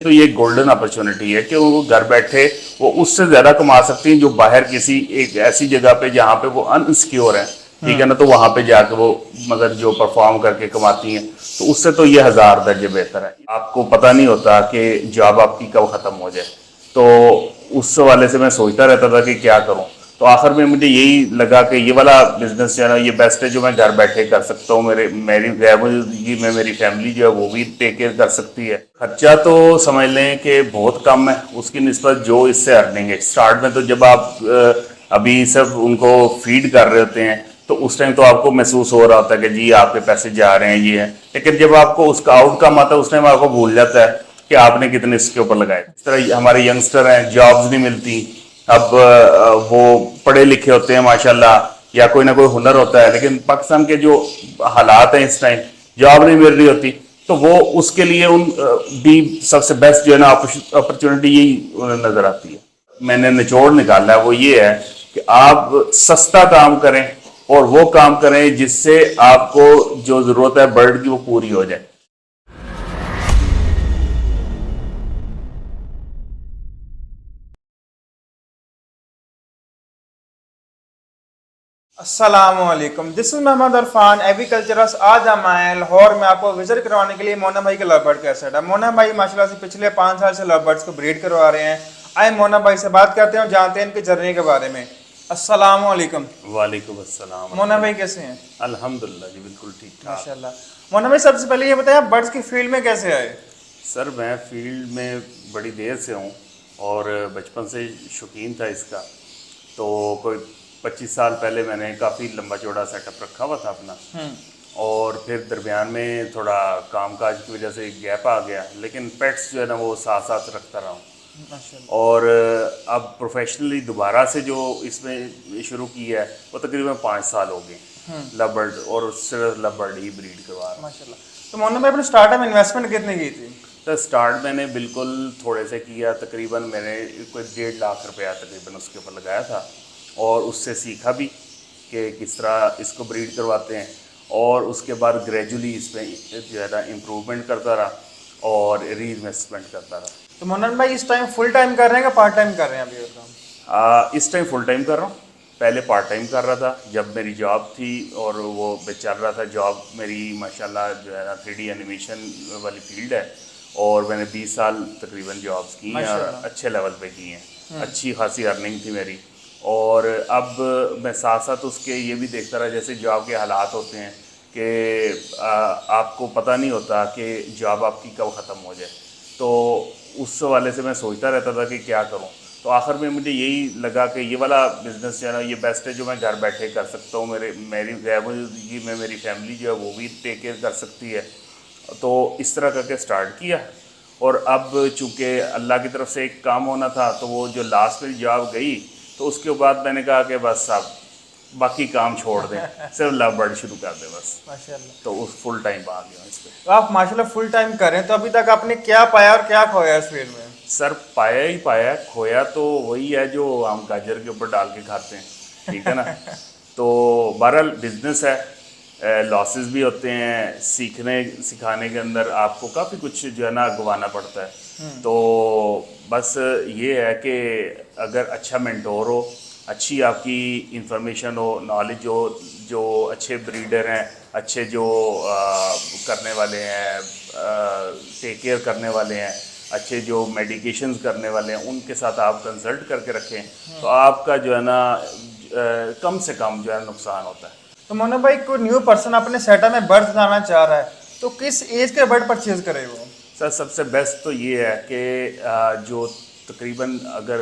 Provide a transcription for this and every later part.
तो ये golden opportunity है कि वो घर बैठे वो उससे ज्यादा कमा सकती हैं जो बाहर किसी एक ऐसी जगह पे जहाँ पे वो अनसिक्योर है, ठीक है ना, तो वहां पे जाके वो मगर जो परफॉर्म करके कमाती हैं तो उससे तो ये हजार दर्जे बेहतर है। आपको पता नहीं होता कि जॉब आपकी कब खत्म हो जाए, तो उस वाले से मैं सोचता रहता था कि क्या करूं। तो आखिर में मुझे यही लगा कि ये वाला बिजनेस जो है ना ये बेस्ट है, जो मैं घर बैठे कर सकता हूँ। मेरी फैमिली में मेरी फैमिली जो है वो भी टेक केयर कर सकती है। खर्चा तो समझ लें कि बहुत कम है उसकी निस्बत जो इससे अर्निंग है। स्टार्ट में तो जब आप अभी सब उनको फीड कर रहे होते हैं तो उस टाइम तो आपको महसूस हो रहा होता है कि जी आपके पैसे जा रहे हैं ये है, लेकिन जब आपको उसका आउटकम आता है उस टाइम आपको भूल जाता है कि आपने कितने इसके ऊपर लगाए। इस तरह हमारे यंगस्टर हैं, जॉब्स नहीं मिलती। अब वो पढ़े लिखे होते हैं माशाल्लाह, या कोई ना कोई हुनर होता है, लेकिन पाकिस्तान के जो हालात हैं इस टाइम जॉब नहीं मिल रही होती, तो वो उसके लिए उन भी सबसे बेस्ट जो है ना अपॉर्चुनिटी यही नजर आती है। मैंने निचोड़ निकाला है वो ये है कि आप सस्ता काम करें और वो काम करें जिससे आपको जो जरूरत है बर्ड की वो पूरी हो जाए। अस्सलामुअलैकुम, दिस इज मोहम्मद अरफान एग्रीकल्चरस। आज हम आए हैं लाहौर में आपको विजिट करवाने के लिए मोना भाई के लव बर्ड का सेट है। मोना भाई माशाल्लाह से पिछले 5 साल से लव बर्ड्स को ब्रीड करवा रहे हैं। आए मोना भाई से बात करते हैं और जानते हैं इनकी जर्नी के बारे में। अस्सलामुअलैकुम। वालेकुम अस्सलाम। मोना भाई कैसे हैं? अल्हम्दुलिल्लाह जी, बिल्कुल ठीक ठाक। माशाल्लाह। मोना भाई सबसे पहले ये बताएं आप बर्ड्स की फील्ड में कैसे आए? सर मैं फील्ड में बड़ी देर से हूँ और बचपन से शौकीन था इसका। तो कोई 25 साल पहले मैंने काफ़ी लंबा चौड़ा सेटअप रखा हुआ था अपना, और फिर दरमियान में थोड़ा कामकाज की वजह से गैप आ गया, लेकिन पेट्स जो है ना वो साथ साथ रखता रहा हूँ। माशाल्लाह। और अब प्रोफेशनली दोबारा से जो इसमें शुरू किया है वो तकरीबन 5 साल हो गए लव बर्ड, और सिर्फ लव बर्ड ही ब्रीड करवा रहा हूँ। माशाल्लाह। तो मोना भाई अपने स्टार्टअप इन्वेस्टमेंट कितनी की थी? तो स्टार्ट मैंने बिल्कुल थोड़े से किया, तकरीबन मैंने कोई 1.5 लाख रुपया तकरीबन उसके ऊपर लगाया था, और उससे सीखा भी कि किस तरह इसको ब्रीड करवाते हैं, और उसके बाद ग्रेजुअली इसमें जो है ना इम्प्रूवमेंट करता रहा और री इन्वेस्टमेंट करता रहा। तो मोना भाई इस टाइम फुल टाइम कर रहे हैं या पार्ट टाइम कर रहे हैं अभी काम? इस टाइम फुल टाइम कर रहा हूँ। पहले पार्ट टाइम कर रहा था जब मेरी जॉब थी, और वो चल रहा था जॉब मेरी माशाल्लाह जो है ना 3D एनिमेशन वाली फील्ड है, और मैंने 20 साल तकरीबन जॉब्स की हैं और अच्छे लेवल पे की हैं। अच्छी खासी अर्निंग थी मेरी। और अब मैं साथ साथ उसके ये भी देखता रहा, जैसे जॉब के हालात होते हैं कि आपको पता नहीं होता कि जॉब आपकी कब ख़त्म हो जाए, तो उस वाले से मैं सोचता रहता था कि क्या करूं। तो आखिर में मुझे यही लगा कि ये वाला बिज़नेस जो है ना ये बेस्ट है, जो मैं घर बैठे कर सकता हूँ। मेरी फैमिली में मेरी फैमिली जो है वो भी टेक केयर कर सकती है। तो इस तरह करके स्टार्ट किया, और अब चूँकि अल्लाह की तरफ से एक काम होना था, तो वो जो लास्ट में जॉब गई तो उसके बाद मैंने कहा कि बस अब बाकी काम छोड़ दें, सिर्फ लव बर्ड शुरू कर दें बस। माशाल्लाह। तो उस फुल टाइम आ गया इस पर। तो आप माशाल्लाह फुल टाइम कर रहे हैं, तो अभी तक आपने क्या पाया और क्या खोया इस फील्ड में? सर पाया ही पाया, खोया तो वही है जो हम गाजर के ऊपर डाल के खाते हैं, ठीक है ना। तो बहरहाल बिजनेस है, लॉसेस भी होते हैं, सीखने सिखाने के अंदर आपको काफ़ी कुछ जो है ना गंवाना पड़ता है। तो बस ये है कि अगर अच्छा मेंटोर हो, अच्छी आपकी इंफॉर्मेशन हो, नॉलेज हो, जो अच्छे ब्रीडर हैं, अच्छे जो करने वाले हैं, टेक केयर करने वाले हैं, अच्छे जो मेडिकेशंस करने वाले हैं, उनके साथ आप कंसल्ट करके रखें, तो आपका जो है ना कम से कम जो है नुकसान होता है। तो मोना भाई कोई न्यू पर्सन अपने सेटअप में बर्ड लाना चाह रहा है तो किस एज के बर्ड परचेज करे वो? सर सबसे बेस्ट तो ये है कि जो तकरीबन अगर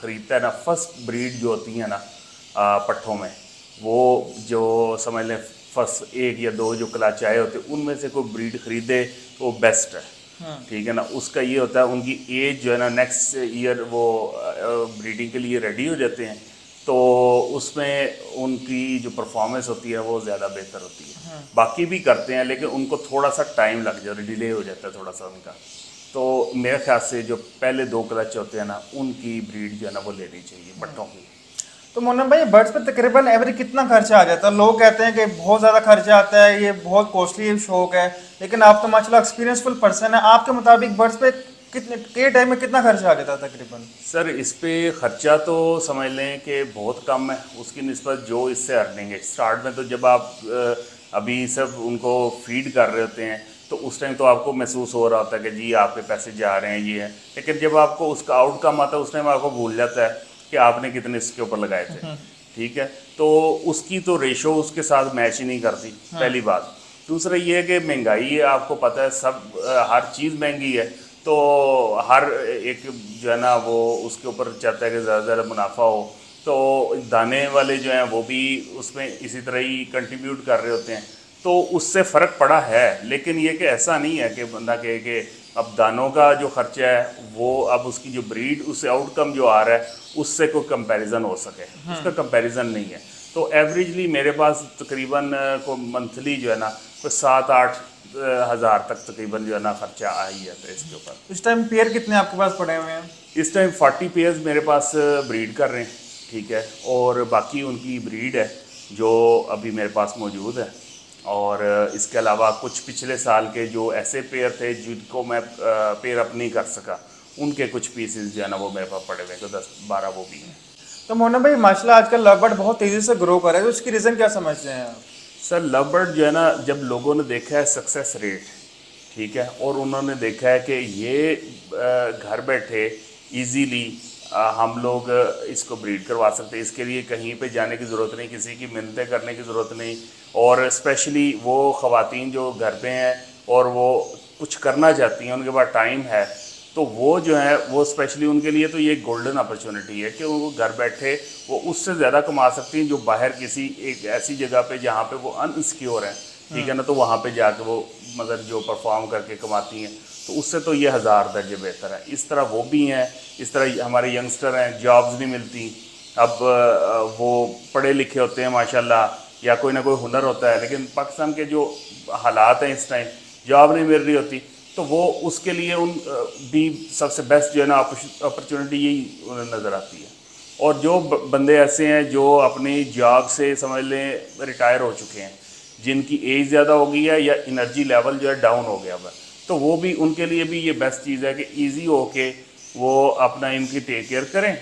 ख़रीदता है ना, फर्स्ट ब्रीड जो होती है ना पट्ठों में, वो जो समझ लें फर्स्ट 1 या 2 जो कलाचाए होते हैं उनमें से कोई ब्रीड ख़रीदे तो वो बेस्ट है, ठीक है ना। उसका ये होता है उनकी एज जो है ना नेक्स्ट ईयर वो ब्रीडिंग के लिए रेडी हो जाते हैं, तो उसमें उनकी जो परफॉर्मेंस होती है वो ज़्यादा बेहतर होती है। बाकी भी करते हैं लेकिन उनको थोड़ा सा टाइम लग जाता है, डिले हो जाता है थोड़ा सा उनका। तो मेरे ख्याल से जो पहले 2 क्लच होते हैं ना उनकी ब्रीड जो है ना वो लेनी चाहिए पट्टों की। तो मोना भाई बर्ड्स पे तकरीबन एवरेज कितना खर्चा आ जाता है? लोग कहते हैं कि बहुत ज़्यादा खर्चा आता है, ये बहुत कॉस्टली शौक है, लेकिन आप तो माशाल्लाह एक्सपीरियंसफुल पर्सन है, आपके मुताबिक बर्ड्स पे कितने के टाइम में कितना खर्चा आ जाता है तकरीबन? सर इस पे खर्चा तो समझ लें कि बहुत कम है उसकी निस्बत जो इससे अर्निंग है। स्टार्ट में तो जब आप अभी सब उनको फीड कर रहे होते हैं तो उस टाइम तो आपको महसूस हो रहा होता है कि जी आपके पैसे जा रहे हैं ये है, लेकिन जब आपको उसका आउटकम आता है उस टाइम आपको भूल जाता है कि आपने कितने इसके ऊपर लगाए थे। ठीक है, तो उसकी तो रेशो उसके साथ मैच ही नहीं करती, पहली बात। दूसरा ये है कि महंगाई है, आपको पता है सब हर चीज़ महंगी है, तो हर एक जो है ना वो उसके ऊपर चाहता है कि ज़्यादा से ज़्यादा मुनाफा हो, तो दाने वाले जो हैं वो भी उसमें इसी तरह ही कंट्रीब्यूट कर रहे होते हैं, तो उससे फ़र्क पड़ा है। लेकिन ये कि ऐसा नहीं है कि बंदा कहे कि अब दानों का जो खर्चा है वो अब उसकी जो ब्रीड उससे आउटकम जो आ रहा है उससे कोई कंपैरिजन हो सके, उसका कंपैरिजन नहीं है। तो एवरेजली मेरे पास तकरीबन को मंथली जो है ना कोई 7-8 हज़ार तक तकरीबन जो है ना खर्चा आ ही जाता है इसके ऊपर। इस टाइम पेयर कितने आपके पास पड़े हुए हैं? इस टाइम 40 पेयर्स मेरे पास ब्रीड कर रहे हैं, ठीक है, और बाकी उनकी ब्रीड है जो अभी मेरे पास मौजूद है। और इसके अलावा कुछ पिछले साल के जो ऐसे पेयर थे जिनको मैं पेयर अप नहीं कर सका, उनके कुछ पीसेस जो है ना वो मेरे पास पड़े हुए हैं, तो 10-12 वो भी हैं। तो मोना भाई माशाल्लाह आजकल लव बर्ड बहुत तेजी से ग्रो कर रहा है, तो इसकी रीजन क्या समझते हैं आप? सर लव बर्ड जो है ना जब लोगों ने देखा है सक्सेस रेट, ठीक है, और उन्होंने देखा है कि ये घर बैठे इजीली हम लोग इसको ब्रीड करवा सकते हैं, इसके लिए कहीं पे जाने की ज़रूरत नहीं, किसी की मिन्नतें करने की ज़रूरत नहीं। और स्पेशली वो ख़वातीन जो घर पे हैं और वो कुछ करना चाहती हैं, उनके पास टाइम है, तो वो जो है वो स्पेशली उनके लिए तो ये गोल्डन अपॉर्चुनिटी है कि वो घर बैठे वो उससे ज़्यादा कमा सकती हैं जो बाहर किसी एक ऐसी जगह पे जहाँ पे वो अनसिक्योर हैं, ठीक है ना, तो वहाँ पे जाके वो मगर जो परफॉर्म करके कमाती हैं, तो उससे तो ये हज़ार दर्जे बेहतर है। इस तरह वो भी हैं, इस तरह हमारे यंगस्टर हैं, जॉब्स नहीं मिलती। अब वो पढ़े लिखे होते हैं माशाल्लाह, या कोई ना कोई हुनर होता है, लेकिन पाकिस्तान के जो हालात हैं इस टाइम जॉब नहीं मिल रही होती, तो वो उसके लिए उन भी सबसे बेस्ट जो है ना अपॉर्चुनिटी यही उन्हें नज़र आती है। और जो बंदे ऐसे हैं जो अपनी जॉब से समझ लें रिटायर हो चुके हैं, जिनकी एज ज़्यादा हो गई है या एनर्जी लेवल जो है डाउन हो गया हुआ है, तो वो भी उनके लिए भी ये बेस्ट चीज़ है कि ईजी हो के वो अपना इनकी टेक केयर करें,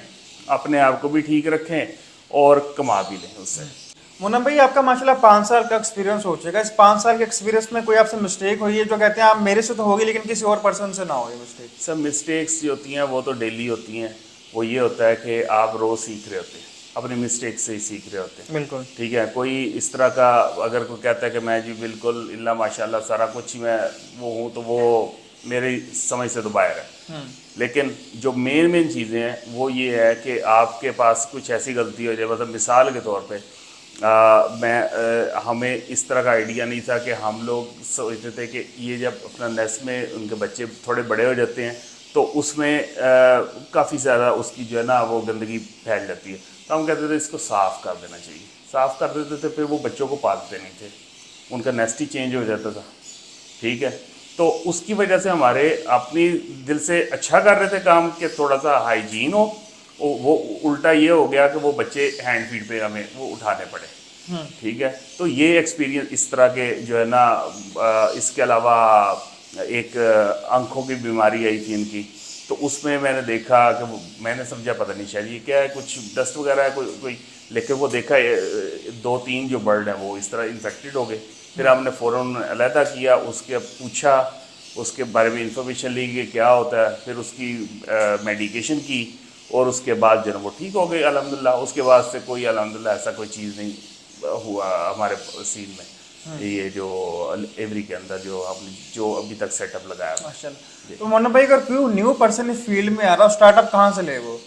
अपने आप को भी ठीक रखें और कमा भी लें उससे। मोना भाई आपका माशाल्लाह 5 साल का एक्सपीरियंस हो चुका है, इस 5 साल के एक्सपीरियंस में कोई आपसे मिस्टेक हुई है जो कहते हैं आप मेरे से तो होगी लेकिन किसी और पर्सन से ना हो ये मिस्टेक? सब मिस्टेक्स जो होती हैं वो तो डेली होती हैं। वो ये होता है कि आप रोज़ सीख रहे होते हैं, अपनी मिस्टेक से ही सीख रहे होते हैं, बिल्कुल। ठीक है। कोई इस तरह का अगर कोई कहता है कि मैं जी बिल्कुल इल्ला माशाल्लाह सारा कुछ ही मैं वो हूँ, तो वो मेरी समझ से तो बाहर है। लेकिन जो मेन चीज़ें हैं वो ये है कि आपके पास कुछ ऐसी गलती हो जाए, मतलब मिसाल के तौर पे हमें इस तरह का आइडिया नहीं था कि हम लोग सोचते थे कि ये जब अपना नेस्ट में उनके बच्चे थोड़े बड़े हो जाते हैं तो उसमें काफ़ी ज़्यादा उसकी जो है ना वो गंदगी फैल जाती है, तो हम कहते थे इसको साफ़ कर देना चाहिए। साफ़ कर देते थे, फिर वो बच्चों को पालते नहीं थे, उनका नेस्ट ही चेंज हो जाता था, ठीक है। तो उसकी वजह से हमारे अपनी दिल से अच्छा कर रहे थे काम कि थोड़ा सा हाइजीन हो, वो उल्टा ये हो गया कि वो बच्चे हैंड फीड पे हमें वो उठाने पड़े, ठीक है। तो ये एक्सपीरियंस इस तरह के जो है ना इसके अलावा एक आंखों की बीमारी आई थी इनकी, तो उसमें मैंने देखा कि मैंने समझा पता नहीं शायद ये क्या है, कुछ डस्ट वगैरह है कोई, लेकिन वो देखा 2-3 जो बर्ड हैं वो इस तरह इन्फेक्टेड हो गए। फिर हमने फ़ौरन अलहदा किया, उसके पूछा, उसके बारे में इंफॉर्मेशन ली कि क्या होता है, फिर उसकी मेडिकेशन की और उसके बाद जो है वो ठीक हो गए अल्हम्दुलिल्लाह। उसके बाद से कोई अल्हम्दुलिल्लाह ऐसा कोई चीज़ नहीं हुआ हमारे सीन में, ये जो एवरी के अंदर जो हमने जो अभी तक सेटअप लगाया है। माशाल्लाह। तो मोना भाई अगर कोई न्यू पर्सन इस फील्ड में आ रहा है, स्टार्टअप कहाँ से ले वो?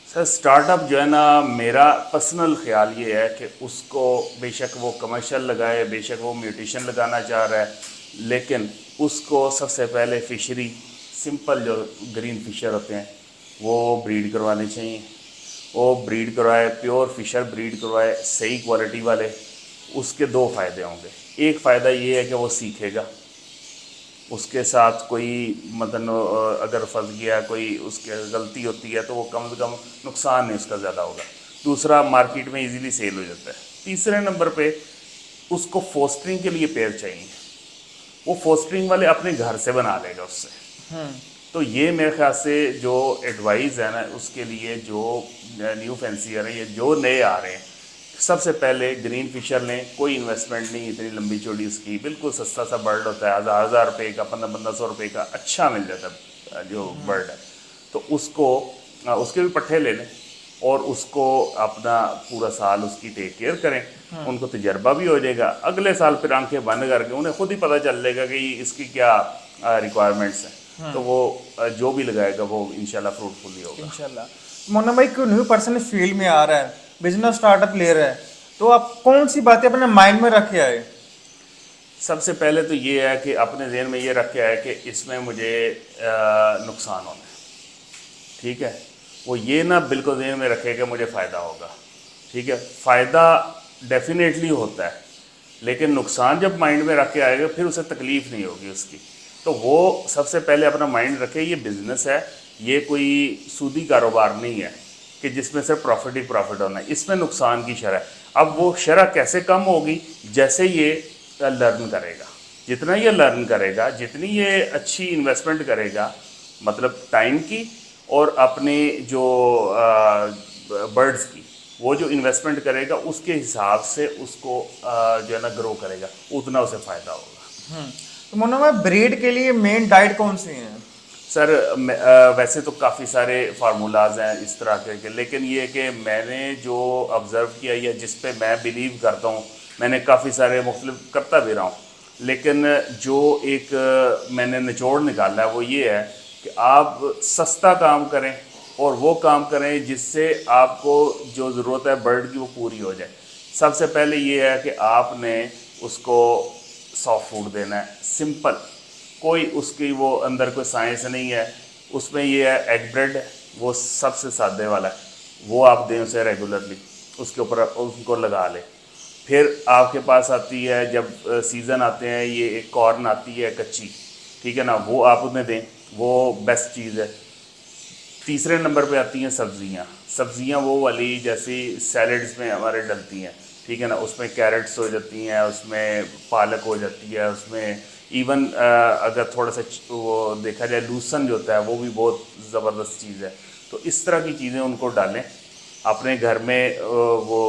सर स्टार्टअप जो है ना मेरा पर्सनल ख्याल ये है कि उसको बेशक वो कमर्शियल लगाए, बेशक वो म्यूटेशन लगाना चाह रहा है, लेकिन उसको सबसे पहले फिशरी सिंपल जो ग्रीन फिशर होते हैं वो ब्रीड करवाने चाहिए। वो ब्रीड करवाए, प्योर फिशर ब्रीड करवाए, सही क्वालिटी वाले। उसके 2 फ़ायदे होंगे। एक फ़ायदा ये है कि वो सीखेगा, उसके साथ कोई मतलब अगर फंस गया, कोई उसके गलती होती है तो वो कम से कम नुकसान नहीं उसका ज़्यादा होगा। दूसरा मार्केट में इजीली सेल हो जाता है। तीसरे नंबर पे उसको फोस्टरिंग के लिए पेयर चाहिए। वो फोस्टरिंग वाले अपने घर से बना लेगा उससे। तो ये मेरे ख्याल से जो एडवाइस है ना उसके लिए जो न्यू फैंसियर है, ये जो नए आ रहे हैं, सबसे पहले ग्रीन फिशर लें। कोई इन्वेस्टमेंट नहीं इतनी लंबी चौड़ी उसकी, बिल्कुल सस्ता सा बर्ड होता है, 1000 रुपये का, 1500 रुपये का अच्छा मिल जाता है जो बर्ड है। तो उसको उसके भी पट्ठे ले लें और उसको अपना पूरा साल उसकी टेक केयर करें। उनको तजर्बा भी हो जाएगा, अगले साल फिर आंखें बंद करके उन्हें खुद ही पता चल जाएगा कि इसकी क्या रिक्वायरमेंट्स हैं। तो वो जो भी लगाएगा वो इंशाल्लाह फ्रूटफुल ही होगा इंशाल्लाह। मोना भाई, कोई न्यू पर्सन इस फील्ड में आ रहा है, बिजनेस स्टार्टअप ले रहा है, तो आप कौन सी बातें अपने माइंड में रखे आए? सबसे पहले तो ये है कि अपने ज़हन में ये रखे है कि इसमें मुझे नुकसान होना है, ठीक है। वो ये ना बिल्कुल ज़हन में रखे कि मुझे फ़ायदा होगा, ठीक है। फ़ायदा डेफिनेटली होता है, लेकिन नुकसान जब माइंड में रख के आएगा फिर उसे तकलीफ़ नहीं होगी उसकी। तो वो सबसे पहले अपना माइंड रखे, ये बिज़नेस है, ये कोई सूदी कारोबार नहीं है कि जिसमें से प्रॉफिट ही प्रॉफिट होना है, इसमें नुकसान की शरह। अब वो शरह कैसे कम होगी? जैसे ये लर्न करेगा, जितना ये लर्न करेगा, जितनी ये अच्छी इन्वेस्टमेंट करेगा, मतलब टाइम की और अपने जो बर्ड्स की, वो जो इन्वेस्टमेंट करेगा उसके हिसाब से उसको जो है ना ग्रो करेगा, उतना उसे फ़ायदा होगा। तो मोना भाई, ब्रीड के लिए मेन डाइट कौन सी है? सर वैसे तो काफ़ी सारे फार्मूलाज हैं इस तरह के, लेकिन ये कि मैंने जो ऑब्ज़र्व किया या जिस पे मैं बिलीव करता हूँ, मैंने काफ़ी सारे मुख्तलिफ करता भी रहा हूँ, लेकिन जो एक मैंने निचोड़ निकाला है वो ये है कि आप सस्ता काम करें और वो काम करें जिससे आपको जो ज़रूरत है बर्ड की वो पूरी हो जाए। सबसे पहले ये है कि आपने उसको सॉफ्ट फूड देना है, सिंपल, कोई उसकी वो अंदर कोई साइंस नहीं है। उसमें ये है एग ब्रेड है, वो सबसे सादे वाला है, वो आप दें उसे रेगुलरली, उसके ऊपर उनको लगा लें। फिर आपके पास आती है जब सीज़न आते हैं, ये एक कॉर्न आती है कच्ची, ठीक है ना, वो आप उन्हें दें, वो बेस्ट चीज़ है। तीसरे नंबर पे आती हैं सब्ज़ियाँ। सब्ज़ियाँ वो वाली जैसी सैलड्स में हमारे डलती हैं, ठीक है ना, उसमें कैरेट्स हो जाती हैं, उसमें पालक हो जाती है, उसमें इवन अगर थोड़ा सा वो देखा जाए लूसन जो होता है वो भी बहुत ज़बरदस्त चीज़ है। तो इस तरह की चीज़ें उनको डालें। अपने घर में वो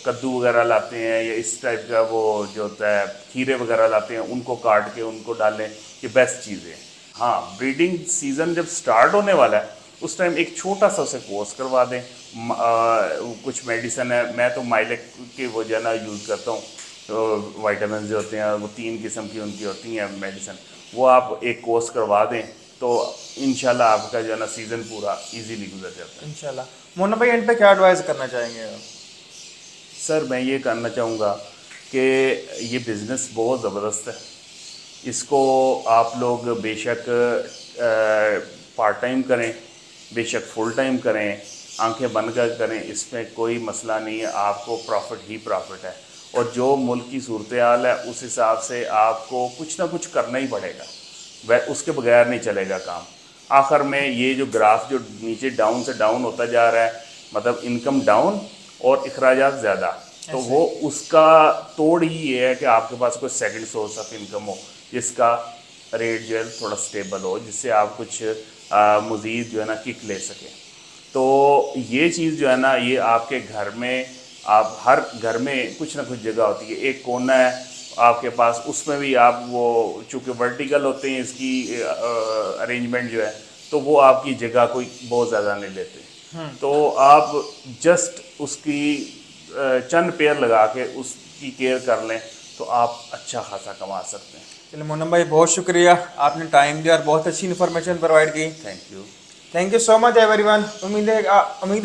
कद्दू वगैरह लाते हैं या इस टाइप का वो जो होता है खीरे वगैरह लाते हैं, उनको काट के उनको डालें, ये बेस्ट चीज़ें हैं। हाँ, ब्रीडिंग सीज़न जब स्टार्ट होने वाला है उस टाइम एक छोटा सा उसे कोर्स करवा दें। कुछ मेडिसिन है, मैं तो माइलेक की वो जो है ना यूज़ करता हूँ, तो वाइटामिन जो होते हैं वो 3 किस्म की उनकी होती हैं मेडिसिन, वो आप एक कोर्स करवा दें तो इंशाल्लाह आपका जो है ना सीज़न पूरा इजीली गुजर जाता है इंशाल्लाह। मोना भाई, एंड पे क्या एडवाइस करना चाहेंगे आप? सर मैं ये कहना चाहूँगा कि ये बिज़नेस बहुत ज़बरदस्त है, इसको आप लोग बेशक पार्ट टाइम करें, बेशक फुल टाइम करें, आंखें बंद कर करें, इसमें कोई मसला नहीं है, आपको प्रॉफिट ही प्रॉफिट है। और जो मुल्क की सूरत हाल है उस हिसाब से आपको कुछ ना कुछ करना ही पड़ेगा, वह उसके बगैर नहीं चलेगा काम। आखिर में ये जो ग्राफ जो नीचे डाउन से डाउन होता जा रहा है, मतलब इनकम डाउन और अखराजात ज़्यादा, तो वो उसका तोड़ ही ये है कि आपके पास कोई सेकंड सोर्स ऑफ इनकम हो जिसका रेट जो है थोड़ा स्टेबल हो, जिससे आप कुछ मज़ीद जो है ना किक ले सकें। तो ये चीज़ जो है ना, ये आपके घर में, आप हर घर में कुछ ना कुछ जगह होती है, एक कोना है आपके पास, उसमें भी आप वो चूँकि वर्टिकल होते हैं इसकी अरेंजमेंट जो है, तो वो आपकी जगह कोई बहुत ज़्यादा नहीं लेते। तो आप जस्ट उसकी चंद पेड़ लगा के उसकी केयर कर लें तो आप अच्छा खासा कमा सकते हैं। चलिए मोना भाई, बहुत शुक्रिया, आपने टाइम दिया और बहुत अच्छी इन्फॉर्मेशन प्रोवाइड की। Thank you so much everyone. उम्मीद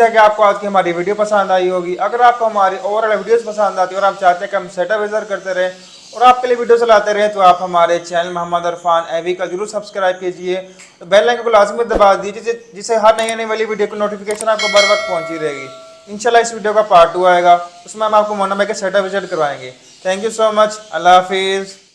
है कि आपको आज की हमारी वीडियो पसंद आई होगी। अगर आपको हमारी ओवरऑल वीडियोस पसंद आती है और आप चाहते हैं कि हम सेटअप विजिट करते रहें और आपके लिए वीडियो चलाते रहें, तो आप हमारे चैनल मोहम्मद इरफान एवी का जरूर सब्सक्राइब कीजिए, तो बेल आइकन को लाजमी दबा दीजिए, जिससे हर नई वाली वीडियो की नोटिफिकेशन आपको बर वक्त पहुंची रहेगी। इंशाल्लाह इस वीडियो का पार्ट 2 आएगा, उसमें हम आपको मोना भाई के सेटअप विजिट करवाएंगे। थैंक यू सो मच, अल्लाह हाफिज़।